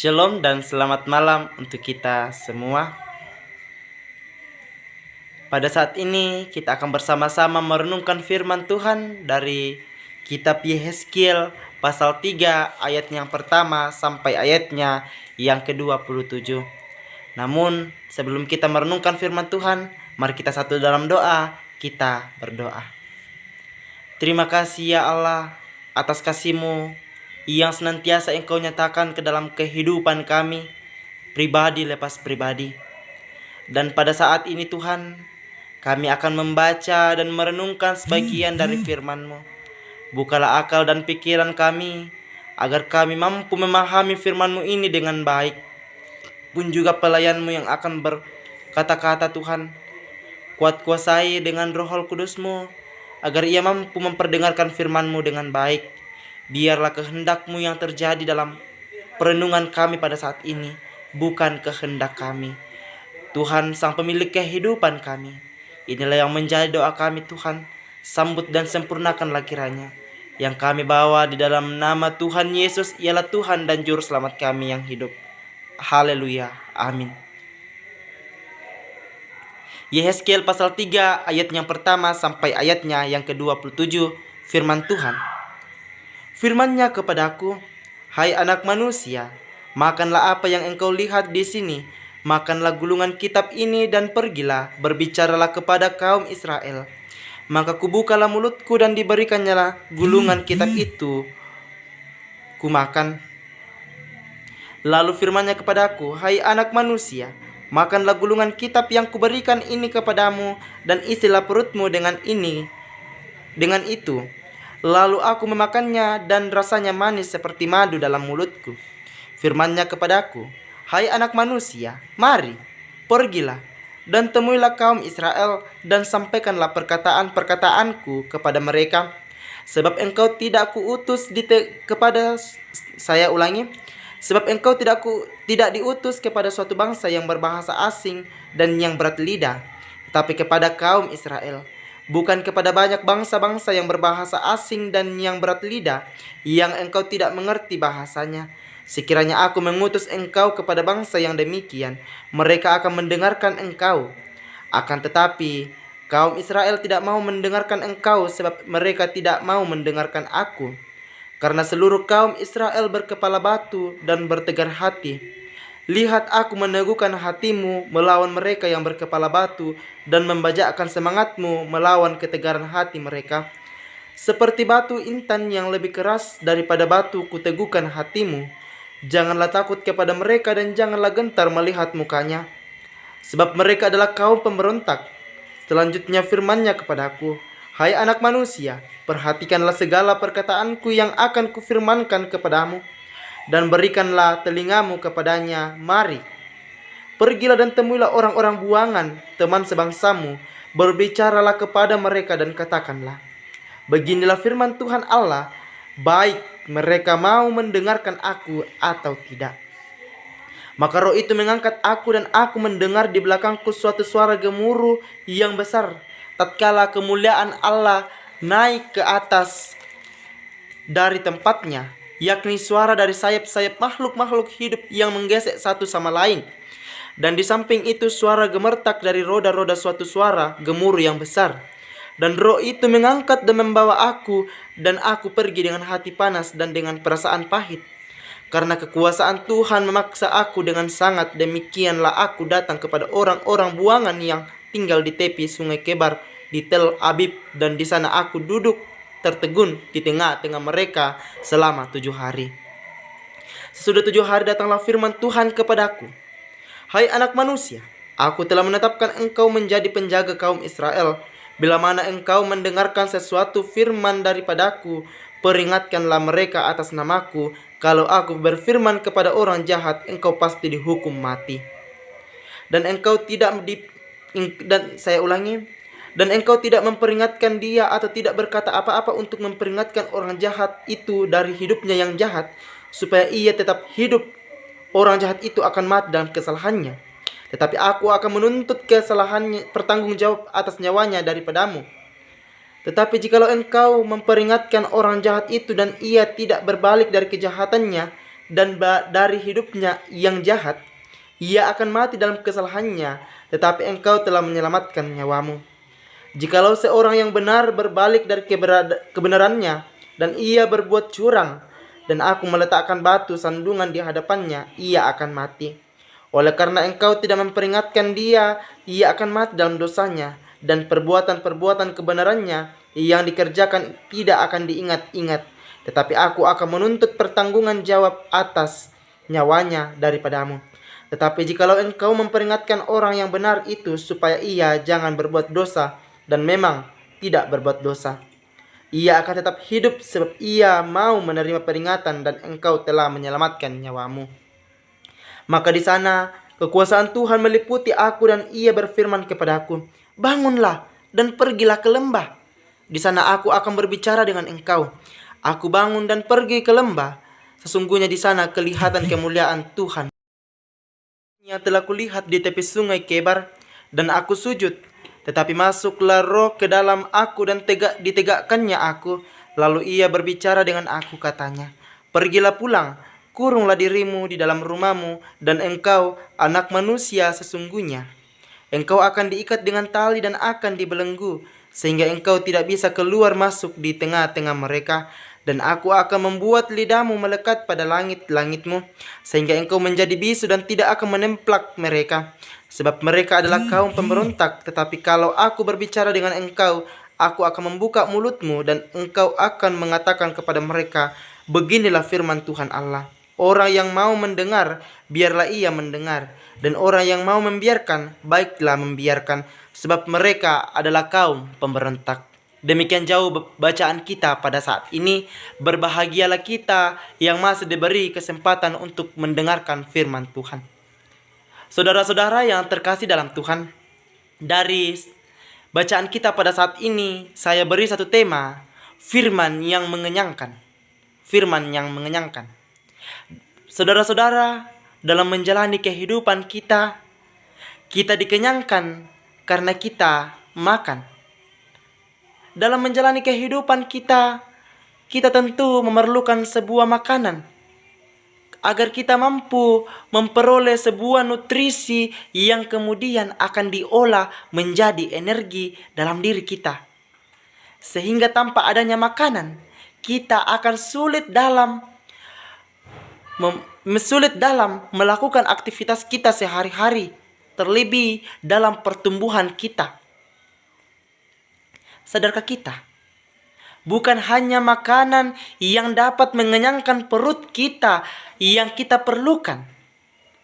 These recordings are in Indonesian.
Shalom dan selamat malam untuk kita semua. Pada saat ini kita akan bersama-sama merenungkan firman Tuhan dari kitab Yehezkiel pasal 3 ayat yang pertama sampai ayatnya yang ke-27. Namun sebelum kita merenungkan firman Tuhan, mari kita satu dalam doa. Kita berdoa. Terima kasih ya Allah atas kasih-Mu yang senantiasa Engkau nyatakan ke dalam kehidupan kami, pribadi lepas pribadi. Dan pada saat ini Tuhan, kami akan membaca dan merenungkan sebagian dari firman-Mu. Bukalah akal dan pikiran kami, agar kami mampu memahami firman-Mu ini dengan baik. Pun juga pelayan-Mu yang akan berkata-kata Tuhan, kuat-kuasai dengan Roh Kudus-Mu, agar ia mampu memperdengarkan firman-Mu dengan baik. Biarlah kehendak-Mu yang terjadi dalam perenungan kami pada saat ini, bukan kehendak kami. Tuhan sang pemilik kehidupan kami. Inilah yang menjadi doa kami Tuhan. Sambut dan sempurnakanlah kiranya. Yang kami bawa di dalam nama Tuhan Yesus ialah Tuhan dan Juru Selamat kami yang hidup. Haleluya. Amin. Yehezkiel pasal 3 ayat yang pertama sampai ayatnya yang ke-27. Firman Tuhan. Firman-Nya kepadaku, hai anak manusia, makanlah apa yang engkau lihat di sini, makanlah gulungan kitab ini dan pergilah, berbicaralah kepada kaum Israel. Maka kubukalah mulutku dan diberikannya gulungan kitab itu, kumakan. Lalu firman-Nya kepadaku, hai anak manusia, makanlah gulungan kitab yang kuberikan ini kepadamu, dan isilah perutmu dengan itu. Lalu aku memakannya dan rasanya manis seperti madu dalam mulutku. Firman-Nya kepadaku, hai anak manusia, mari, pergilah dan temuilah kaum Israel dan sampaikanlah perkataan-perkataanku kepada mereka. Sebab engkau tidak kuutus sebab engkau tidak diutus kepada suatu bangsa yang berbahasa asing dan yang berat lidah, tetapi kepada kaum Israel. Bukan kepada banyak bangsa-bangsa yang berbahasa asing dan yang berat lidah, yang engkau tidak mengerti bahasanya. Sekiranya aku mengutus engkau kepada bangsa yang demikian, mereka akan mendengarkan engkau. Akan tetapi, kaum Israel tidak mau mendengarkan engkau, sebab mereka tidak mau mendengarkan aku. Karena seluruh kaum Israel berkepala batu dan bertegar hati. Lihat, aku meneguhkan hatimu melawan mereka yang berkepala batu dan membajakkan semangatmu melawan ketegaran hati mereka. Seperti batu intan yang lebih keras daripada batu kuteguhkan hatimu. Janganlah takut kepada mereka dan janganlah gentar melihat mukanya. Sebab mereka adalah kaum pemberontak. Selanjutnya firman-Nya kepadaku, hai anak manusia, perhatikanlah segala perkataanku yang akan kufirmankan kepadamu. Dan berikanlah telingamu kepadanya. Mari, pergilah dan temuilah orang-orang buangan, teman sebangsamu, berbicaralah kepada mereka dan katakanlah, beginilah firman Tuhan Allah, baik mereka mau mendengarkan aku atau tidak. Maka roh itu mengangkat aku dan aku mendengar di belakangku suatu suara gemuruh yang besar, tatkala kemuliaan Allah naik ke atas dari tempatnya, yakni suara dari sayap-sayap makhluk-makhluk hidup yang menggesek satu sama lain. Dan di samping itu suara gemertak dari roda-roda suatu suara gemuruh yang besar. Dan roh itu mengangkat dan membawa aku, dan aku pergi dengan hati panas dan dengan perasaan pahit. Karena kekuasaan Tuhan memaksa aku dengan sangat, demikianlah aku datang kepada orang-orang buangan yang tinggal di tepi sungai Kebar di Tel Abib, dan di sana aku duduk tertegun di tengah-tengah mereka selama 7 hari. Sesudah 7 hari datanglah firman Tuhan kepadaku, hai anak manusia, aku telah menetapkan engkau menjadi penjaga kaum Israel. Bila mana engkau mendengarkan sesuatu firman daripadaku, peringatkanlah mereka atas namaku. Kalau aku berfirman kepada orang jahat, engkau pasti dihukum mati. Dan engkau tidak memperingatkan dia atau tidak berkata apa-apa untuk memperingatkan orang jahat itu dari hidupnya yang jahat, supaya ia tetap hidup. Orang jahat itu akan mati dalam kesalahannya, tetapi aku akan menuntut kesalahannya bertanggung jawab atas nyawanya daripadamu. Tetapi jikalau engkau memperingatkan orang jahat itu dan ia tidak berbalik dari kejahatannya, dan dari hidupnya yang jahat, ia akan mati dalam kesalahannya, tetapi engkau telah menyelamatkan nyawamu. Jikalau seorang yang benar berbalik dari kebenarannya, dan ia berbuat curang, dan aku meletakkan batu sandungan di hadapannya, ia akan mati. Oleh karena engkau tidak memperingatkan dia, ia akan mati dalam dosanya, dan perbuatan-perbuatan kebenarannya yang dikerjakan tidak akan diingat-ingat. Tetapi aku akan menuntut pertanggungan jawab atas nyawanya daripadamu. Tetapi jikalau engkau memperingatkan orang yang benar itu supaya ia jangan berbuat dosa, dan memang tidak berbuat dosa, ia akan tetap hidup sebab ia mau menerima peringatan dan engkau telah menyelamatkan nyawamu. Maka di sana kekuasaan Tuhan meliputi aku dan ia berfirman kepadaku, bangunlah dan pergilah ke lembah. Di sana aku akan berbicara dengan engkau. Aku bangun dan pergi ke lembah. Sesungguhnya di sana kelihatan kemuliaan Tuhan yang telah kulihat di tepi sungai Kebar, dan aku sujud. Tetapi masuklah roh ke dalam aku dan ditegakkannya aku. Lalu ia berbicara dengan aku, katanya, pergilah pulang, kurunglah dirimu di dalam rumahmu, dan engkau, anak manusia, sesungguhnya engkau akan diikat dengan tali dan akan dibelenggu, sehingga engkau tidak bisa keluar masuk di tengah-tengah mereka. Dan aku akan membuat lidahmu melekat pada langit-langitmu, sehingga engkau menjadi bisu dan tidak akan menemplak mereka. Sebab mereka adalah kaum pemberontak, tetapi kalau aku berbicara dengan engkau, aku akan membuka mulutmu dan engkau akan mengatakan kepada mereka, beginilah firman Tuhan Allah. Orang yang mau mendengar, biarlah ia mendengar. Dan orang yang mau membiarkan, baiklah membiarkan. Sebab mereka adalah kaum pemberontak. Demikian jauh bacaan kita pada saat ini. Berbahagialah kita yang masih diberi kesempatan untuk mendengarkan firman Tuhan. Saudara-saudara yang terkasih dalam Tuhan, dari bacaan kita pada saat ini, saya beri satu tema, firman yang mengenyangkan. Firman yang mengenyangkan. Saudara-saudara, dalam menjalani kehidupan kita dikenyangkan karena kita makan. Dalam menjalani kehidupan kita tentu memerlukan sebuah makanan agar kita mampu memperoleh sebuah nutrisi yang kemudian akan diolah menjadi energi dalam diri kita. Sehingga tanpa adanya makanan, kita akan sulit dalam melakukan aktivitas kita sehari-hari, terlebih dalam pertumbuhan kita. Sadarkah kita? Bukan hanya makanan yang dapat mengenyangkan perut kita yang kita perlukan.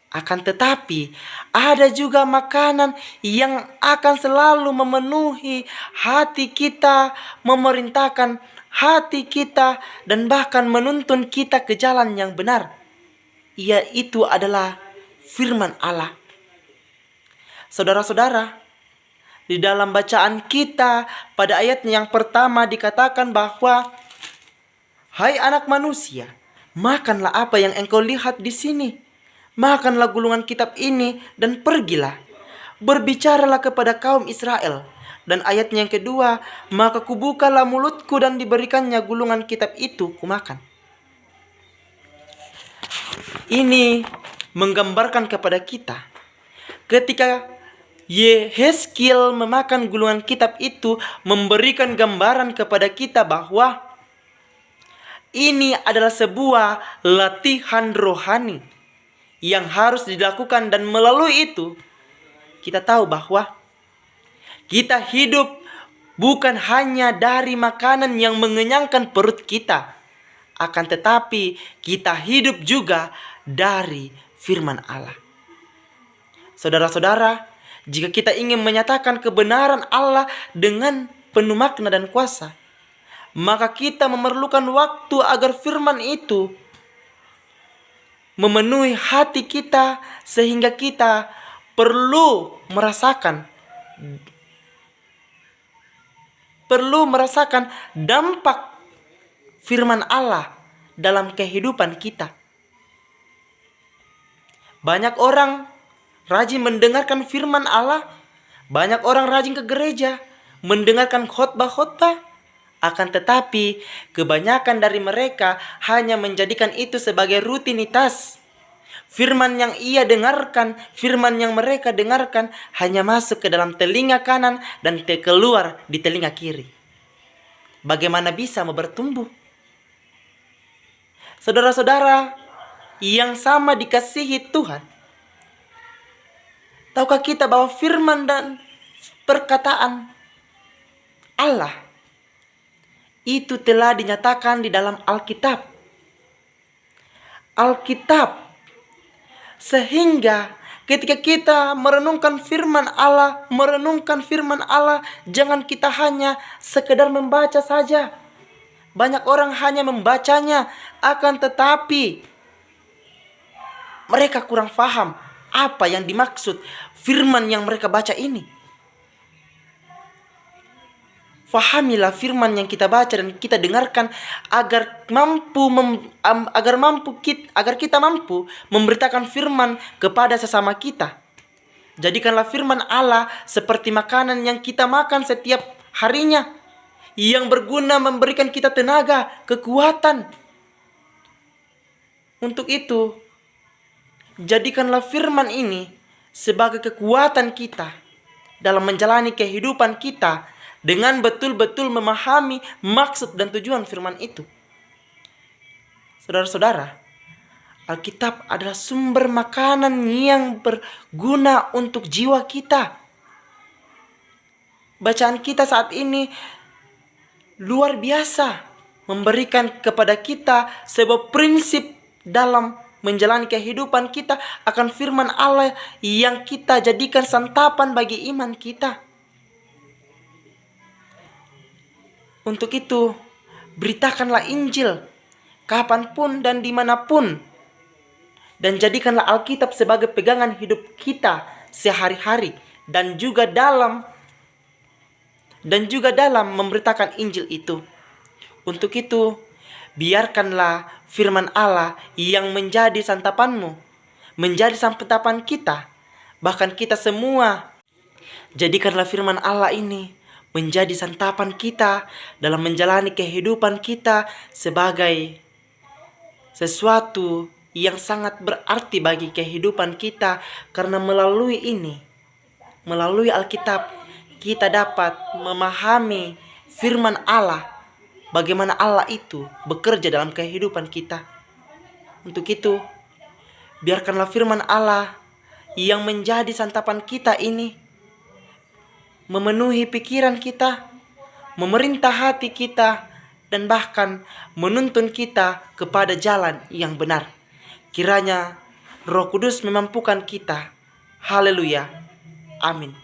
Akan tetapi ada juga makanan yang akan selalu memenuhi hati kita, memerintahkan hati kita, dan bahkan menuntun kita ke jalan yang benar. Yaitu adalah firman Allah. Saudara-saudara, di dalam bacaan kita pada ayat yang pertama dikatakan bahwa, hai anak manusia, makanlah apa yang engkau lihat di sini. Makanlah gulungan kitab ini dan pergilah. Berbicaralah kepada kaum Israel. Dan ayat yang kedua, maka kubukalah mulutku dan diberikannya gulungan kitab itu kumakan. Ini menggambarkan kepada kita ketika Yehezkiel memakan gulungan kitab itu, memberikan gambaran kepada kita bahwa ini adalah sebuah latihan rohani yang harus dilakukan, dan melalui itu kita tahu bahwa kita hidup bukan hanya dari makanan yang mengenyangkan perut kita, akan tetapi kita hidup juga dari firman Allah. Saudara-saudara, jika kita ingin menyatakan kebenaran Allah dengan penuh makna dan kuasa, maka kita memerlukan waktu agar firman itu memenuhi hati kita, sehingga kita perlu merasakan dampak firman Allah dalam kehidupan kita. Banyak orang rajin mendengarkan firman Allah. Banyak orang rajin ke gereja, mendengarkan khotbah-khotbah. Akan tetapi, kebanyakan dari mereka hanya menjadikan itu sebagai rutinitas. Firman yang firman yang mereka dengarkan hanya masuk ke dalam telinga kanan dan keluar di telinga kiri. Bagaimana bisa mau bertumbuh? Saudara-saudara yang sama dikasihi Tuhan, tahukah kita bahwa firman dan perkataan Allah itu telah dinyatakan di dalam Alkitab. Sehingga ketika kita merenungkan firman Allah, jangan kita hanya sekedar membaca saja. Banyak orang hanya membacanya, akan tetapi mereka kurang paham apa yang dimaksud firman yang mereka baca ini. Fahamilah firman yang kita baca dan kita dengarkan agar kita mampu memberitakan firman kepada sesama kita. Jadikanlah firman Allah seperti makanan yang kita makan setiap harinya, yang berguna memberikan kita tenaga, kekuatan. Untuk itu, jadikanlah firman ini sebagai kekuatan kita dalam menjalani kehidupan kita dengan betul-betul memahami maksud dan tujuan firman itu. Saudara-saudara, Alkitab adalah sumber makanan yang berguna untuk jiwa kita. Bacaan kita saat ini luar biasa, memberikan kepada kita sebuah prinsip dalam menjalani kehidupan kita akan firman Allah yang kita jadikan santapan bagi iman kita. Untuk itu, beritakanlah Injil kapanpun dan dimanapun, dan jadikanlah Alkitab sebagai pegangan hidup kita sehari-hari, dan juga dalam memberitakan Injil itu. Untuk itu, biarkanlah firman Allah yang menjadi santapanmu, menjadi santapan kita, bahkan kita semua. Jadikanlah firman Allah ini menjadi santapan kita dalam menjalani kehidupan kita sebagai sesuatu yang sangat berarti bagi kehidupan kita. Karena melalui Alkitab, kita dapat memahami firman Allah, bagaimana Allah itu bekerja dalam kehidupan kita. Untuk itu, biarkanlah firman Allah yang menjadi santapan kita ini memenuhi pikiran kita, memerintah hati kita, dan bahkan menuntun kita kepada jalan yang benar. Kiranya Roh Kudus memampukan kita. Haleluya. Amin.